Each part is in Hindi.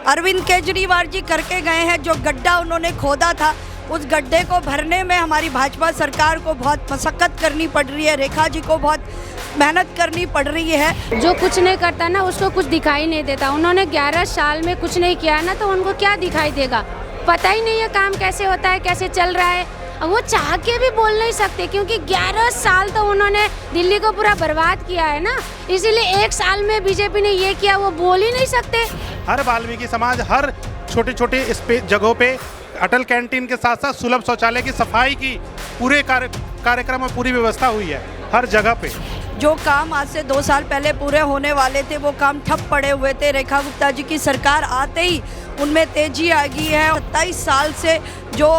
अरविंद केजरीवाल जी करके गए हैं। जो गड्ढा उन्होंने खोदा था, उस गड्ढे को भरने में हमारी भाजपा सरकार को बहुत मशक्कत करनी पड़ रही है। रेखा जी को बहुत मेहनत करनी पड़ रही है। जो कुछ नहीं करता ना, उसको कुछ दिखाई नहीं देता। उन्होंने 11 साल में कुछ नहीं किया ना, तो उनको क्या दिखाई देगा? पता ही नहीं है काम कैसे होता है, कैसे चल रहा है। वो चाह के भी बोल नहीं सकते, क्योंकि 11 साल तो उन्होंने दिल्ली को पूरा बर्बाद किया है ना। इसीलिए 1 साल में बीजेपी ने ये किया, वो बोल ही नहीं सकते। हर वाल्मीकि समाज हर छोटे छोटे जगहों पे अटल कैंटीन के साथ साथ सुलभ शौचालय की सफाई की पूरे कार्यक्रम में पूरी व्यवस्था हुई है हर जगह पे। जो काम आज से 2 साल पहले पूरे होने वाले थे, वो काम ठप पड़े हुए थे। रेखा गुप्ता जी की सरकार आते ही उनमें तेजी आ गई है। 27 साल से जो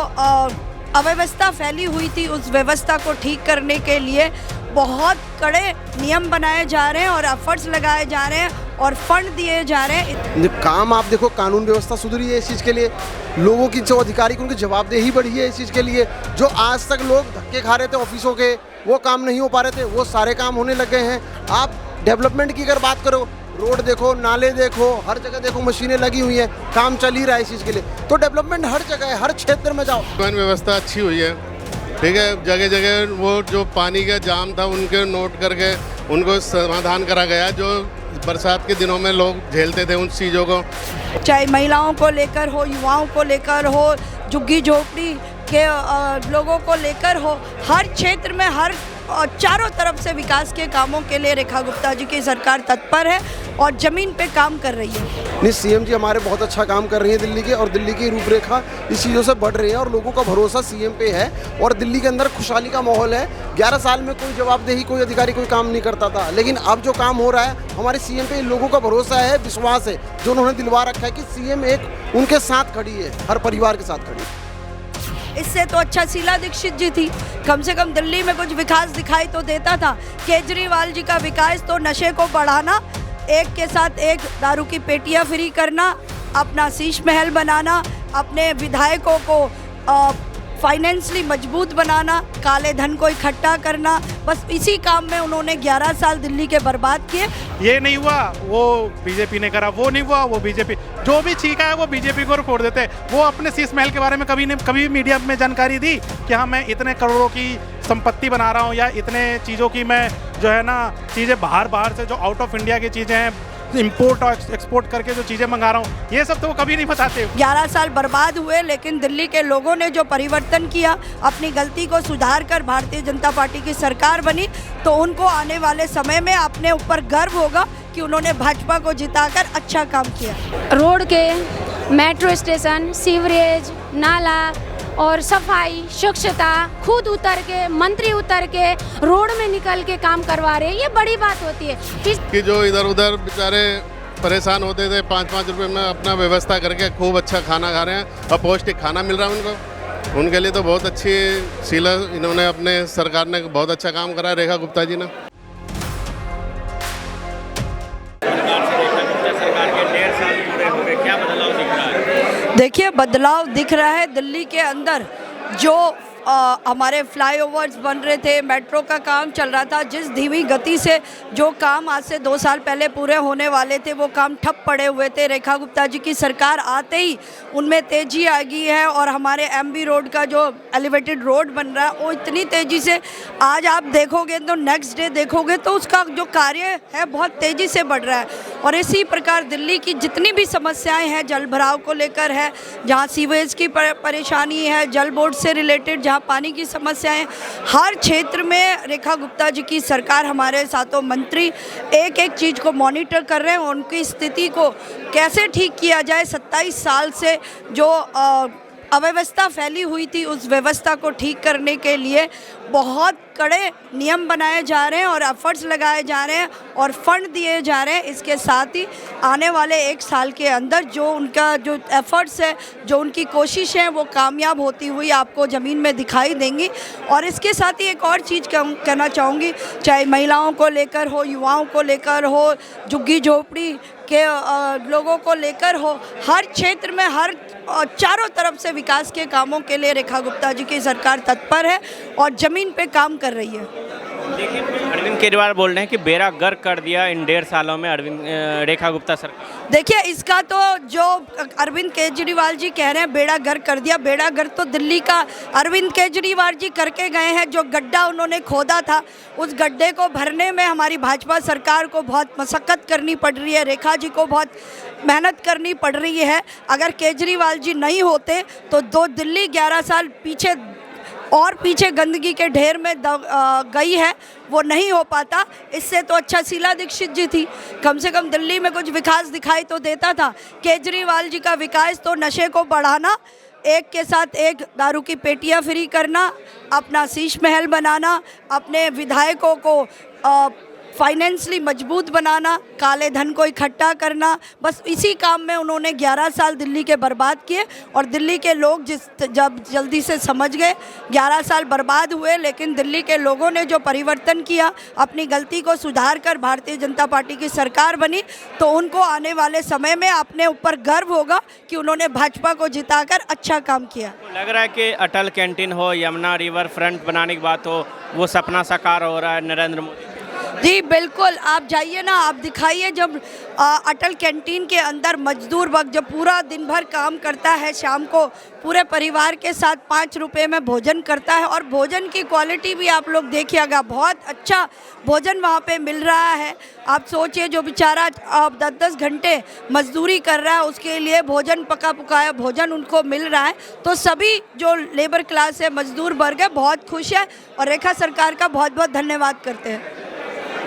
अव्यवस्था फैली हुई थी, उस व्यवस्था को ठीक करने के लिए बहुत कड़े नियम बनाए जा रहे हैं और एफर्ट्स लगाए जा रहे हैं और फंड दिए जा रहे हैं। काम आप देखो, कानून व्यवस्था सुधरी है इस चीज़ के लिए। लोगों की जो अधिकारी की उनकी जवाबदेही बढ़ी है इस चीज़ के लिए। जो आज तक लोग धक्के खा रहे थे ऑफिसों के, वो काम नहीं हो पा रहे थे, वो सारे काम होने लग गए हैं। आप डेवलपमेंट की अगर बात करो, रोड देखो, नाले देखो, हर जगह देखो मशीनें लगी हुई हैं, काम चल ही रहा है इस चीज़ के लिए। तो डेवलपमेंट हर जगह है, हर क्षेत्र में जाओ। परिवहन व्यवस्था अच्छी हुई है, ठीक है। जगह जगह वो जो पानी का जाम था, उनके नोट करके उनको समाधान करा गया, जो बरसात के दिनों में लोग झेलते थे उन चीज़ों को। चाहे महिलाओं को लेकर हो, युवाओं को लेकर हो, झुग्गी झोपड़ी के लोगों को लेकर हो, हर क्षेत्र में हर चारों तरफ से विकास के कामों के लिए रेखा गुप्ता जी की सरकार तत्पर है और जमीन पे काम कर रही है। नहीं, सीएम जी हमारे बहुत अच्छा काम कर रही है दिल्ली के, और दिल्ली की रूपरेखा इस चीज़ों से बढ़ रही है और लोगों का भरोसा सीएम पे है और दिल्ली के अंदर खुशहाली का माहौल है। 11 साल में कोई जवाबदेही, कोई अधिकारी कोई काम नहीं करता था, लेकिन अब जो काम हो रहा है हमारे सीएम पे लोगों का भरोसा है, विश्वास है, जो उन्होंने दिलवा रखा है कि सीएम एक उनके साथ खड़ी है, हर परिवार के साथ खड़ी है। इससे तो अच्छा शीला दीक्षित जी थी, कम से कम दिल्ली में कुछ विकास दिखाई तो देता था। केजरीवाल जी का विकास तो नशे को बढ़ाना, एक के साथ एक दारू की पेटियां फ्री करना, अपना शीश महल बनाना, अपने विधायकों को फाइनेंशियली मजबूत बनाना, काले धन को इकट्ठा करना, बस इसी काम में उन्होंने 11 साल दिल्ली के बर्बाद किए। ये नहीं हुआ वो बीजेपी ने करा, वो नहीं हुआ वो बीजेपी, जो भी चीखा है वो बीजेपी को रिपोर्ट देते हैं। वो अपने शीश महल के बारे में कभी मीडिया में जानकारी दी कि हाँ मैं इतने करोड़ों की संपत्ति बना रहा हूँ, या इतने चीज़ों की मैं जो है ना चीज़ें बाहर से जो आउट ऑफ इंडिया की चीज़ें हैं इंपोर्ट और एक्सपोर्ट करके जो चीज़ें मंगा रहा हूँ, ये सब तो वो कभी नहीं बताते। 11 साल बर्बाद हुए, लेकिन दिल्ली के लोगों ने जो परिवर्तन किया, अपनी गलती को सुधार कर भारतीय जनता पार्टी की सरकार बनी, तो उनको आने वाले समय में अपने ऊपर गर्व होगा कि उन्होंने भाजपा को जिताकर अच्छा काम किया। रोड के, मेट्रो स्टेशन, सीवरेज, नाला और सफाई, स्वच्छता, खुद उतर के, मंत्री उतर के रोड में निकल के काम करवा रहे हैं, ये बड़ी बात होती है। कि जो इधर उधर बेचारे परेशान होते थे, 5-5 रुपए में अपना व्यवस्था करके खूब अच्छा खाना खा रहे हैं और पौष्टिक खाना मिल रहा है उनको। उनके लिए तो बहुत अच्छी शीला, इन्होंने अपने सरकार ने बहुत अच्छा काम करा है, रेखा गुप्ता जी ने। देखिए, बदलाव दिख रहा है दिल्ली के अंदर। जो हमारे फ्लाईओवर्स बन रहे थे, मेट्रो का काम चल रहा था, जिस धीमी गति से जो काम आज से 2 साल पहले पूरे होने वाले थे, वो काम ठप पड़े हुए थे। रेखा गुप्ता जी की सरकार आते ही उनमें तेजी आ गई है और हमारे एमबी रोड का जो एलिवेटेड रोड बन रहा है, वो इतनी तेज़ी से आज आप देखोगे तो नेक्स्ट डे देखोगे तो उसका जो कार्य है बहुत तेज़ी से बढ़ रहा है। और इसी प्रकार दिल्ली की जितनी भी समस्याएं हैं, जल भराव को लेकर है, जहाँ सीवेज की परेशानी है, जल बोर्ड से रिलेटेड जहाँ पानी की समस्याएं, हर क्षेत्र में रेखा गुप्ता जी की सरकार, हमारे सातों मंत्री एक एक चीज़ को मॉनिटर कर रहे हैं। उनकी स्थिति को कैसे ठीक किया जाए, 27 साल से जो अव्यवस्था फैली हुई थी, उस व्यवस्था को ठीक करने के लिए बहुत कड़े नियम बनाए जा रहे हैं और एफर्ट्स लगाए जा रहे हैं और फंड दिए जा रहे हैं। इसके साथ ही आने वाले 1 साल के अंदर जो उनका जो एफर्ट्स है, जो उनकी कोशिश है, वो कामयाब होती हुई आपको ज़मीन में दिखाई देंगी। और इसके साथ ही एक और चीज़ कहना चाहूँगी, चाहे महिलाओं को लेकर हो, युवाओं को लेकर हो, झुग्गी झोपड़ी के लोगों को लेकर हो, हर क्षेत्र में हर चारों तरफ से विकास के कामों के लिए रेखा गुप्ता जी की सरकार तत्पर है और ज़मीन पे काम कर रही है। देखिए, अरविंद केजरीवाल बोल रहे हैं कि बेड़ा गर्क कर दिया इन 1.5 सालों में रेखा गुप्ता सरकार। देखिए, इसका तो जो अरविंद केजरीवाल जी कह रहे हैं बेड़ा गर्क कर दिया, बेड़ा गर्क तो दिल्ली का अरविंद केजरीवाल जी करके गए हैं। जो गड्ढा उन्होंने खोदा था, उस गड्ढे को भरने में हमारी भाजपा सरकार को बहुत मशक्कत करनी पड़ रही है, रेखा जी को बहुत मेहनत करनी पड़ रही है। अगर केजरीवाल जी नहीं होते तो दिल्ली 11 साल पीछे गंदगी के ढेर में गई है, वो नहीं हो पाता। इससे तो अच्छा शीला दीक्षित जी थी, कम से कम दिल्ली में कुछ विकास दिखाई तो देता था। केजरीवाल जी का विकास तो नशे को बढ़ाना, एक के साथ एक दारू की पेटियां फ्री करना, अपना शीश महल बनाना, अपने विधायकों को फाइनेंशियली मजबूत बनाना, काले धन को इकट्ठा करना, बस इसी काम में उन्होंने 11 साल दिल्ली के बर्बाद किए। और दिल्ली के लोग जब जल्दी से समझ गए, 11 साल बर्बाद हुए, लेकिन दिल्ली के लोगों ने जो परिवर्तन किया, अपनी गलती को सुधार कर भारतीय जनता पार्टी की सरकार बनी, तो उनको आने वाले समय में अपने ऊपर गर्व होगा कि उन्होंने भाजपा को जिताकर अच्छा काम किया। लग रहा है कि अटल कैंटीन हो, यमुना रिवर फ्रंट बनाने की बात हो, वो सपना साकार हो रहा है नरेंद्र मोदी। जी बिल्कुल, आप जाइए ना, आप दिखाइए जब अटल कैंटीन के अंदर मजदूर वर्ग जब पूरा दिन भर काम करता है, शाम को पूरे परिवार के साथ 5 रुपए में भोजन करता है, और भोजन की क्वालिटी भी आप लोग देखिएगा, बहुत अच्छा भोजन वहाँ पे मिल रहा है। आप सोचिए, जो बेचारा 10-10 घंटे मजदूरी कर रहा है, उसके लिए भोजन पका पकाया भोजन उनको मिल रहा है। तो सभी जो लेबर क्लास है, मजदूर वर्ग है, बहुत खुश है और रेखा सरकार का बहुत बहुत धन्यवाद करते हैं।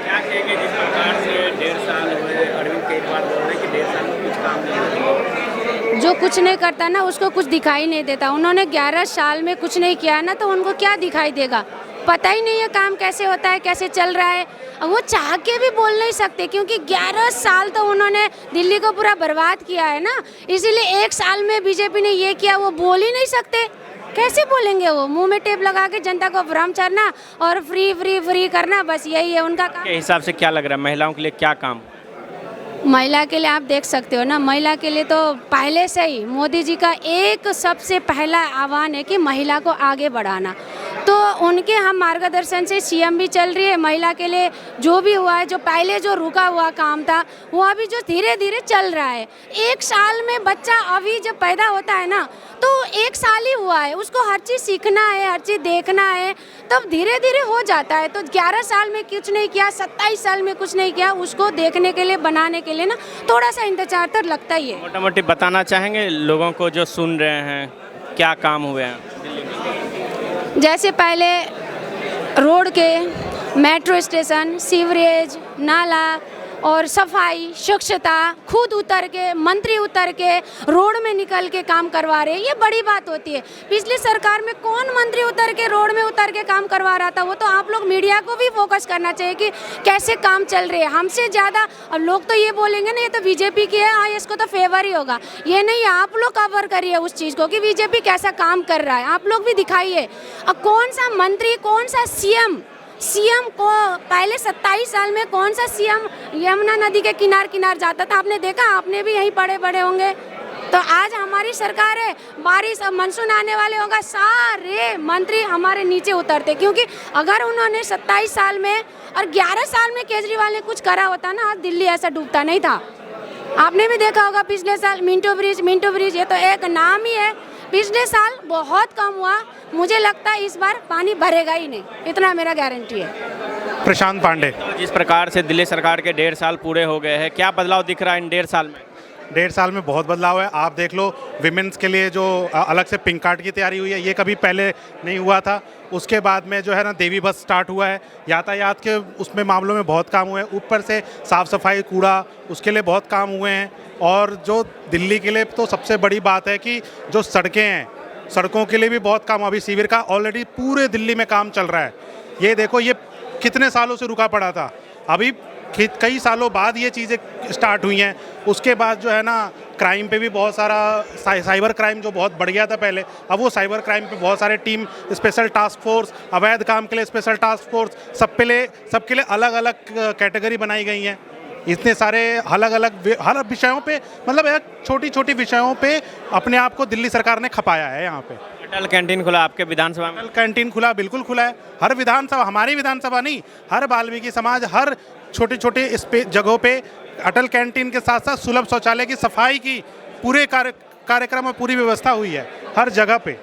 क्या कहेंगे जिस प्रकार से 1.5 साल हुए, अरविंद केजरीवाल बोल रहे हैं कि 1.5 साल में कुछ काम नहीं हुआ? जो कुछ नहीं करता ना, उसको कुछ दिखाई नहीं देता। उन्होंने 11 साल में कुछ नहीं किया ना, तो उनको क्या दिखाई देगा? पता ही नहीं है काम कैसे होता है, कैसे चल रहा है। वो चाह के भी बोल नहीं सकते, क्योंकि 11 साल तो उन्होंने दिल्ली को पूरा बर्बाद किया है ना। इसीलिए 1 साल में बीजेपी ने ये किया, वो बोल ही नहीं सकते। कैसे बोलेंगे? वो मुंह में टेप लगा के जनता को भ्रम चढ़ना और फ्री फ्री फ्री करना, बस यही है उनका काम। के हिसाब से क्या लग रहा है महिलाओं के लिए क्या काम? महिला के लिए आप देख सकते हो ना, महिला के लिए तो पहले से ही मोदी जी का एक सबसे पहला आह्वान है कि महिला को आगे बढ़ाना। तो उनके हम मार्गदर्शन से सीएम भी चल रही है। महिला के लिए जो भी हुआ है, जो पहले जो रुका हुआ काम था, वो अभी जो धीरे धीरे चल रहा है। 1 साल में बच्चा अभी जब पैदा होता है ना, तो 1 साल ही हुआ है, उसको हर चीज़ सीखना है, हर चीज़ देखना है, तब धीरे धीरे हो जाता है। तो 11 साल में कुछ नहीं किया, 27 साल में कुछ नहीं किया, उसको देखने के लिए, बनाने के लिए ना थोड़ा सा इंतजार तो लगता ही है। मोटा मोटी बताना चाहेंगे लोगों को जो सुन रहे हैं, क्या काम हुए हैं? जैसे पहले रोड के, मेट्रो स्टेशन, सीवरेज, नाला और सफाई, स्वच्छता, खुद उतर के, मंत्री उतर के रोड में निकल के काम करवा रहे हैं, ये बड़ी बात होती है। पिछली सरकार में कौन मंत्री उतर के रोड में उतर के काम करवा रहा था? वो तो आप लोग मीडिया को भी फोकस करना चाहिए कि कैसे काम चल रहे हैं। हमसे ज़्यादा और लोग तो ये बोलेंगे ना, ये तो बीजेपी की है, हाँ इसको तो फेवर ही होगा। ये नहीं, आप लोग कवर करिए उस चीज़ को कि बीजेपी कैसा काम कर रहा है, आप लोग भी दिखाइए। अब कौन सा मंत्री, कौन सा सीएम को पहले 27 साल में कौन सा सीएम यमुना नदी के किनार जाता था? आपने देखा? आपने भी यहीं पड़े होंगे। तो आज हमारी सरकार है, बारिश अब मानसून आने वाले होगा, सारे मंत्री हमारे नीचे उतरते, क्योंकि अगर उन्होंने 27 साल में और 11 साल में केजरीवाल ने कुछ करा होता ना, आज दिल्ली ऐसा डूबता नहीं था। आपने भी देखा होगा पिछले साल मिंटो ब्रिज, ये तो एक नाम ही है। पिछले साल बहुत कम हुआ, मुझे लगता है इस बार पानी भरेगा ही नहीं, इतना मेरा गारंटी है। प्रशांत पांडे। तो जिस प्रकार से दिल्ली सरकार के 1.5 साल पूरे हो गए हैं, क्या बदलाव दिख रहा है इन 1.5 साल में? 1.5 साल में बहुत बदलाव है। आप देख लो, विमेंस के लिए जो अलग से पिंक कार्ड की तैयारी हुई है, ये कभी पहले नहीं हुआ था। उसके बाद में जो है ना, देवी बस स्टार्ट हुआ है। यातायात के उसमें मामलों में बहुत काम हुए हैं। ऊपर से साफ़ सफाई, कूड़ा, उसके लिए बहुत काम हुए हैं। और जो दिल्ली के लिए तो सबसे बड़ी बात है कि जो सड़कें हैं, सड़कों के लिए भी बहुत काम। अभी शिविर का ऑलरेडी पूरे दिल्ली में काम चल रहा है। ये देखो, ये कितने सालों से रुका पड़ा था, अभी कई सालों बाद ये चीज़ें स्टार्ट हुई हैं। उसके बाद जो है ना, क्राइम पे भी बहुत सारा, साइबर क्राइम जो बहुत बढ़ गया था पहले, अब वो साइबर क्राइम पे बहुत सारे टीम, स्पेशल टास्क फोर्स, अवैध काम के लिए स्पेशल टास्क फोर्स, सबके लिए अलग अलग कैटेगरी बनाई गई हैं। इतने सारे अलग अलग हर विषयों पे, मतलब एक छोटी छोटी विषयों पे अपने आप को दिल्ली सरकार ने खपाया है। यहाँ पे अटल कैंटीन खुला आपके विधानसभा में। अटल कैंटीन खुला, बिल्कुल खुला है। हर विधानसभा, हमारी विधानसभा नहीं, हर वाल्मीकि समाज, हर छोटे छोटे जगहों पे अटल कैंटीन के साथ साथ सुलभ शौचालय की सफाई की पूरे कार्यक्रम में पूरी व्यवस्था हुई है हर जगह पे।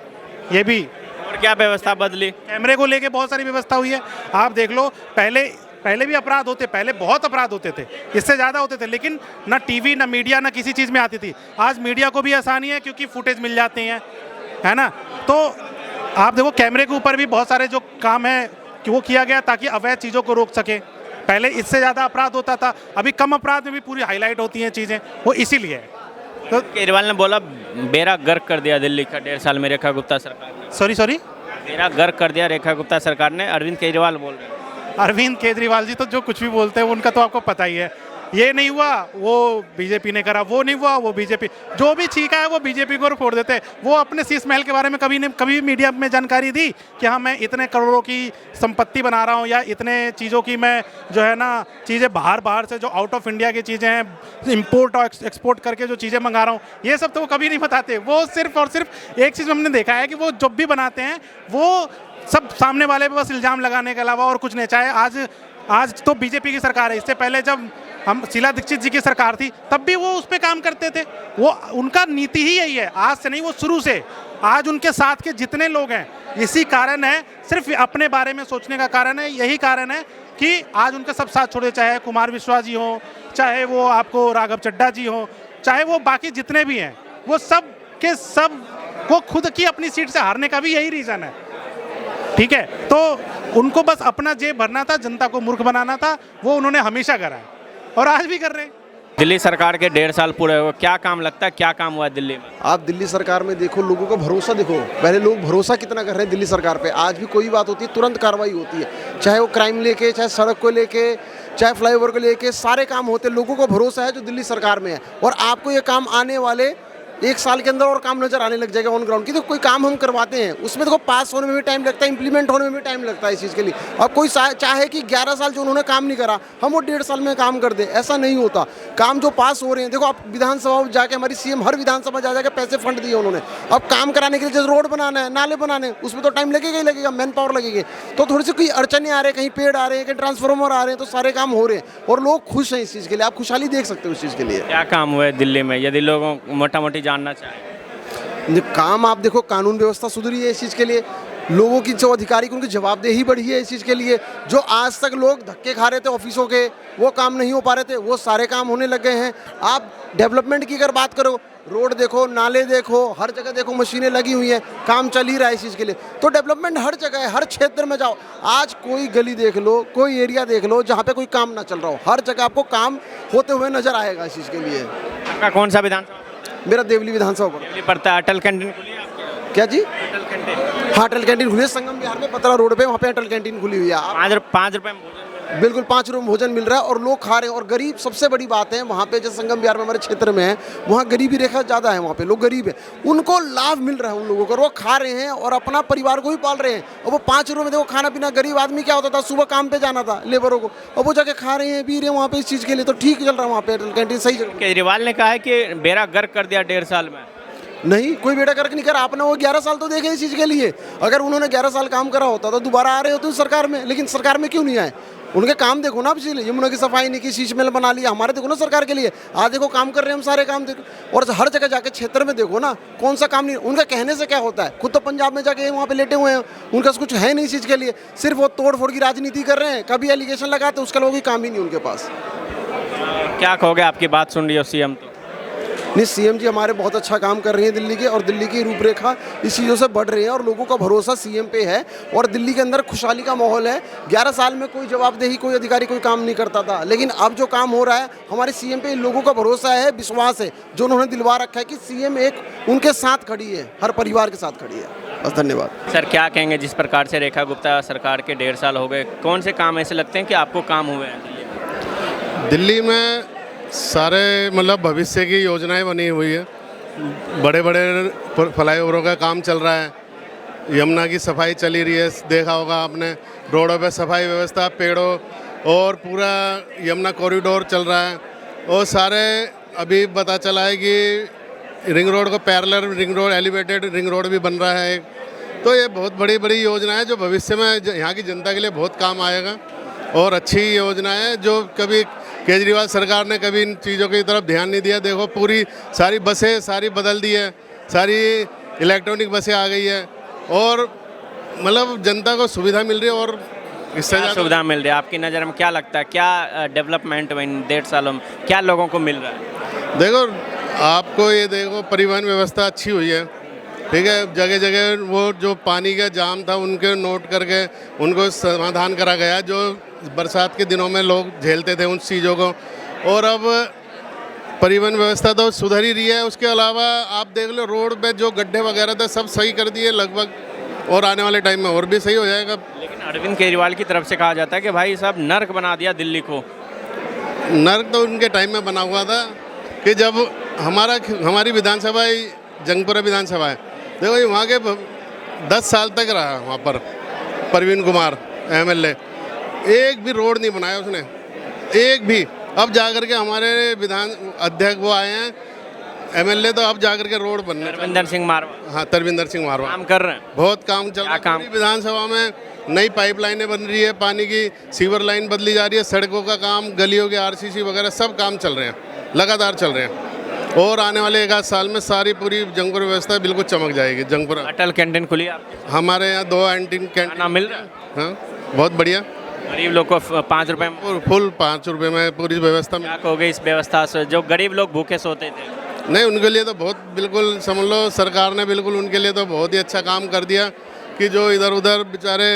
ये भी और क्या व्यवस्था बदली? कैमरे को लेके बहुत सारी व्यवस्था हुई है। आप देख लो, पहले भी अपराध होते, पहले बहुत अपराध होते थे, इससे ज़्यादा होते थे, लेकिन ना टीवी, ना मीडिया, ना किसी चीज़ में आती थी। आज मीडिया को भी आसानी है क्योंकि फुटेज मिल जाते हैं, है ना। तो आप देखो, कैमरे के ऊपर भी बहुत सारे जो काम है कि वो किया गया ताकि अवैध चीज़ों को रोक सके। पहले इससे ज़्यादा अपराध होता था, अभी कम अपराध में भी पूरी हाईलाइट होती हैं चीज़ें, वो इसीलिए है। तो केजरीवाल ने बोला बेड़ा गर्क कर दिया दिल्ली का 1.5 साल में रेखा गुप्ता सरकार ने। सॉरी बेड़ा गर्क कर दिया रेखा गुप्ता सरकार ने, अरविंद केजरीवाल बोल रहे हैं। अरविंद केजरीवाल जी तो जो कुछ भी बोलते हैं उनका तो आपको पता ही है। ये नहीं हुआ वो बीजेपी ने करा, वो नहीं हुआ वो बीजेपी, जो भी छीका है वो बीजेपी को फोड़ देते हैं। वो अपने शीश महल के बारे में कभी मीडिया में जानकारी दी कि हाँ मैं इतने करोड़ों की संपत्ति बना रहा हूँ, या इतने चीज़ों की मैं जो है ना चीज़ें बाहर से जो आउट ऑफ इंडिया की चीज़ें हैं इंपोर्ट और एक्सपोर्ट करके जो चीज़ें मंगा रहा हूँ, ये सब तो वो कभी नहीं बताते। वो सिर्फ और सिर्फ एक चीज़ हमने देखा है कि वो जब भी बनाते हैं वो सब सामने वाले पे बस इल्ज़ाम लगाने के अलावा और कुछ नहीं। चाहे आज तो बीजेपी की सरकार है, इससे पहले जब हम शीला दीक्षित जी की सरकार थी तब भी वो उस पर काम करते थे। वो उनका नीति ही यही है, आज से नहीं, वो शुरू से। आज उनके साथ के जितने लोग हैं, इसी कारण है, सिर्फ अपने बारे में सोचने का कारण है, यही कारण है कि आज उनके सब साथ छोड़े, चाहे कुमार विश्वास जी हों, चाहे वो आपको राघव चड्ढा जी हों, चाहे वो बाकी जितने भी हैं, वो सब के सब को खुद की अपनी सीट से हारने का भी यही रीज़न है। ठीक है, तो उनको बस अपना जेब भरना था, जनता को मूर्ख बनाना था, वो उन्होंने हमेशा करा है और आज भी कर रहे हैं। दिल्ली सरकार के 1.5 साल पूरे हुए, क्या काम लगता है, क्या काम हुआ है दिल्ली में? आप दिल्ली सरकार में देखो, लोगों का भरोसा देखो, पहले लोग भरोसा कितना कर रहे हैं दिल्ली सरकार पे। आज भी कोई बात होती है तुरंत कार्रवाई होती है, चाहे वो क्राइम लेके, चाहे सड़क को लेके, चाहे फ्लाईओवर को लेके, सारे काम होते हैं। लोगों को भरोसा है जो दिल्ली सरकार में है। और आपको ये काम आने वाले 1 साल के अंदर और काम नजर आने लग जाएगा ऑन ग्राउंड की। तो कोई काम हम करवाते हैं उसमें देखो पास होने में भी टाइम लगता है, इंप्लीमेंट होने में भी टाइम लगता है इस चीज़ के लिए। अब कोई चाहे कि 11 साल जो उन्होंने काम नहीं करा हम वो 1.5 साल में काम कर दें, ऐसा नहीं होता। काम जो पास हो रहे हैं, देखो आप विधानसभा में जाके, हमारी सीएम हर विधानसभा जा जाके पैसे फंड दिए उन्होंने। अब काम कराने के लिए जैसे रोड बनाना है, नाले बनाने हैं, उसमें तो टाइम लगेगा ही लगेगा, मैन पावर लगेगी। तो थोड़ी सी कोई अड़चने आ रहे हैं, कहीं पेड़ आ रहे हैं, कहीं ट्रांसफार्मर आ रहे हैं, तो सारे काम हो रहे हैं और लोग खुश हैं इस चीज़ के लिए। आप खुशहाली देख सकते हो इस चीज़ के लिए। क्या काम हुआ है दिल्ली में, यदि लोगों मोटा मोटी जानना चाहें? काम आप देखो, कानून व्यवस्था सुधरी है इस चीज़ के लिए। लोगों की जो अधिकारी की उनकी जवाबदेही बढ़ी है इस चीज़ के लिए। जो आज तक लोग धक्के खा रहे थे ऑफिसों के, वो काम नहीं हो पा रहे थे, वो सारे काम होने लग गए हैं। आप डेवलपमेंट की अगर बात करो, रोड देखो, नाले देखो, हर जगह देखो मशीनें लगी हुई हैं, काम चल ही रहा है इस चीज़ के लिए। तो डेवलपमेंट हर जगह है, हर क्षेत्र में जाओ, आज कोई गली देख लो, कोई एरिया देख लो जहाँ पे कोई काम ना चल रहा हो, हर जगह आपको काम होते हुए नजर आएगा इस चीज़ के लिए। आपका कौन सा विधानसभा? मेरा देवली विधानसभा दिल्ली पड़ता है। अटल कैंटीन खुली है आपके? क्या जी? अटल कैंटीन? हाँ, अटल कैंटीन खुली है संगम विहार में, पतरा रोड पे, वहाँ पे अटल कैंटीन खुली हुई है। 5 रुपये में भोजन? बिल्कुल 5 रुपये में भोजन मिल रहा है और लोग खा रहे हैं। और गरीब सबसे बड़ी बात है वहाँ पे, जैसे संगम बिहार में हमारे क्षेत्र में है, वहाँ गरीबी रेखा ज़्यादा है, वहाँ पे लोग गरीब हैं, उनको लाभ मिल रहा है उन लोगों को, और वो खा रहे हैं और अपना परिवार को भी पाल रहे हैं। और वो 5 रुपये में देखो खाना पीना, गरीब आदमी क्या होता था, सुबह काम पे जाना था लेबरों को, और वो जाके खा रहे हैं, पी रहे हैं वहाँ पे इस चीज़ के लिए। तो ठीक चल रहा है वहाँ पे अटल कैंटीन, सही जगह। केजरीवाल ने कहा है कि बेड़ा गर्क कर दिया 1.5 साल में। नहीं, कोई बेटा गर्क नहीं करा। आपने वो 11 साल तो देखे इस चीज़ के लिए। अगर उन्होंने 11 साल काम करा होता तो दोबारा आ रहे होते उस सरकार में, लेकिन सरकार में क्यों नहीं आए? उनके काम देखो ना, आप इसीलिए यमुना की सफाई नहीं की, शीश महल बना लिया, हमारे देखो ना सरकार के लिए। आज देखो काम कर रहे हैं हम, सारे काम देखो। और हर जगह जाके क्षेत्र में देखो ना, कौन सा काम नहीं। उनका कहने से क्या होता है, खुद तो पंजाब में जाके वहाँ पे लेटे हुए हैं, उनका कुछ है नहीं इस चीज़ के लिए, सिर्फ वो तोड़ फोड़ की राजनीति कर रहे हैं। कभी एलिगेशन लगाते, उसका लोगों की काम ही नहीं उनके पास। क्या कहोगे, आपकी बात सुन रही हो सीएम तो? नहीं, सीएम जी हमारे बहुत अच्छा काम कर रही हैं दिल्ली के, और दिल्ली की रूपरेखा इस चीज़ों से बढ़ रही है और लोगों का भरोसा सीएम पे है। और दिल्ली के अंदर खुशहाली का माहौल है। 11 साल में कोई जवाबदेही, कोई अधिकारी कोई काम नहीं करता था, लेकिन अब जो काम हो रहा है हमारे सीएम पे लोगों का भरोसा है, विश्वास है, जो उन्होंने दिलवा रखा है कि सीएम एक उनके साथ खड़ी है, हर परिवार के साथ खड़ी है। बस, धन्यवाद। सर, क्या कहेंगे, जिस प्रकार से रेखा गुप्ता सरकार के 1.5 साल हो गए, कौन से काम ऐसे लगते हैं कि आपको काम हुए हैं दिल्ली में? सारे मतलब भविष्य की योजनाएं बनी हुई है, बड़े बड़े फ्लाईओवरों का काम चल रहा है, यमुना की सफाई चली रही है, देखा होगा आपने, रोडों पे सफाई व्यवस्था, पेड़ों और पूरा यमुना कॉरिडोर चल रहा है, और सारे अभी पता चला है कि रिंग रोड को parallel ring road, elevated ring road भी बन रहा है एक। तो ये बहुत बड़ी बड़ी योजना है जो भविष्य में यहाँ की जनता के लिए बहुत काम आएगा, और अच्छी योजना है जो कभी केजरीवाल सरकार ने कभी इन चीज़ों की तरफ ध्यान नहीं दिया। देखो पूरी सारी बसें सारी बदल दी है, सारी इलेक्ट्रॉनिक बसें आ गई है, और मतलब जनता को सुविधा मिल रही है, और इससे क्या ज़्यादा सुविधा मिल रही है आपकी नज़र में? क्या लगता है क्या डेवलपमेंट हुआ इन 1.5 सालों में? क्या लोगों को मिल रहा है? देखो आपको ये देखो परिवहन व्यवस्था अच्छी हुई है, ठीक है। जगह जगह वो जो पानी का जाम था उनके नोट करके उनको समाधान करा गया, जो बरसात के दिनों में लोग झेलते थे उन चीज़ों को, और अब परिवहन व्यवस्था तो सुधर ही रही है। उसके अलावा आप देख लो रोड पे जो गड्ढे वगैरह थे सब सही कर दिए लगभग, और आने वाले टाइम में और भी सही हो जाएगा। लेकिन अरविंद केजरीवाल की तरफ से कहा जाता है कि भाई साहब नर्क बना दिया दिल्ली को। नर्क तो उनके टाइम में बना हुआ था कि जब हमारी विधानसभा जंगपुरा विधानसभा है, देखो ये वहाँ के 10 साल तक रहा वहाँ पर प्रवीण कुमार MLA, एक भी रोड नहीं बनाया उसने, एक भी। अब जाकर के हमारे विधान अध्यक्ष वो आए हैं MLA, तो अब जाकर के रोड बनने, धर्मेंद्र सिंह मारवा हाँ तरविंदर सिंह मारवा काम कर रहे हैं। बहुत काम चल रहा है। क्या काम? पूरी विधानसभा में नई पाइपलाइनें बन रही है, पानी की सीवर लाइन बदली जा रही है, सड़कों का काम, गलियों के RCC वगैरह सब काम चल रहे हैं, लगातार चल रहे हैं, और आने वाले 1 आध साल में सारी पूरी जंगपुर व्यवस्था बिल्कुल चमक जाएगी। जंगपुरा अटल कैंटीन खुली है आपकी? हमारे यहाँ 2 कैंटीन खाना मिल रहा है? हाँ बहुत बढ़िया, गरीब लोग को 5 रुपए में? और फुल 5 रुपये में पूरी व्यवस्था क्या कहोगे इस व्यवस्था से? जो गरीब लोग भूखे सोते थे। नहीं उनके लिए तो बहुत बिल्कुल समझ लो सरकार ने बिल्कुल उनके लिए तो बहुत ही अच्छा काम कर दिया कि जो इधर उधर बेचारे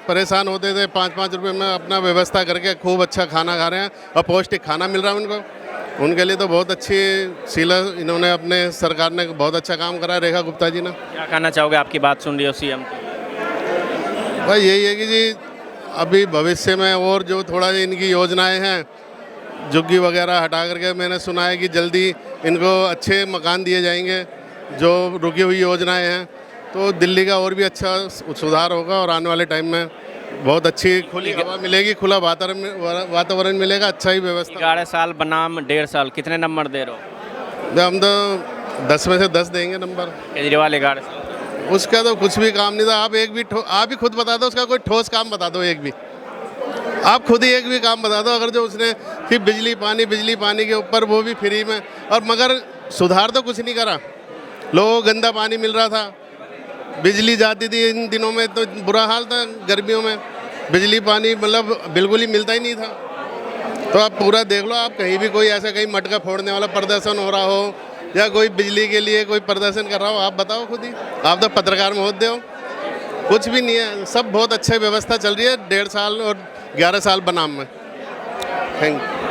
परेशान होते थे 5-5 रुपये में अपना व्यवस्था करके खूब अच्छा खाना खा रहे हैं, और पौष्टिक खाना मिल रहा है उनको। उनके लिए तो बहुत अच्छी शीला इन्होंने अपने सरकार ने बहुत अच्छा काम करा है, रेखा गुप्ता जी ने। क्या कहना चाहोगे? आपकी बात सुन रही हो CM? भाई यही है कि जी अभी भविष्य में और जो थोड़ा इनकी योजनाएं हैं, झुग्गी वगैरह हटा करके मैंने सुना है कि जल्दी इनको अच्छे मकान दिए जाएंगे, जो रुकी हुई योजनाएं हैं, तो दिल्ली का और भी अच्छा सुधार होगा, और आने वाले टाइम में बहुत अच्छी खुली हवा मिलेगी, खुला वातावरण मिलेगा, अच्छा ही व्यवस्था। 11 साल बनाम 1.5 साल, कितने नंबर दे रहे हो? हम तो 10 में से 10 देंगे नंबर। केजरीवाल 11 साल, उसका तो कुछ भी काम नहीं था। आप एक भी आप ही खुद बता दो उसका कोई ठोस काम बता दो, एक भी आप खुद ही एक भी काम बता दो। अगर जो उसने सिर्फ बिजली पानी के ऊपर वो भी फ्री में, और मगर सुधार तो कुछ नहीं करा। लोगों को गंदा पानी मिल रहा था, बिजली जाती थी इन दिनों में तो बुरा हाल था, गर्मियों में बिजली पानी मतलब बिल्कुल ही मिलता ही नहीं था। तो आप पूरा देख लो, आप कहीं भी कोई ऐसा कहीं मटका फोड़ने वाला प्रदर्शन हो रहा हो, या कोई बिजली के लिए कोई प्रदर्शन कर रहा हो, आप बताओ खुद ही। आप तो पत्रकार महोदय हो, कुछ भी नहीं है, सब बहुत अच्छी व्यवस्था चल रही है 1.5 साल और 11 साल बनाम में। Thank you.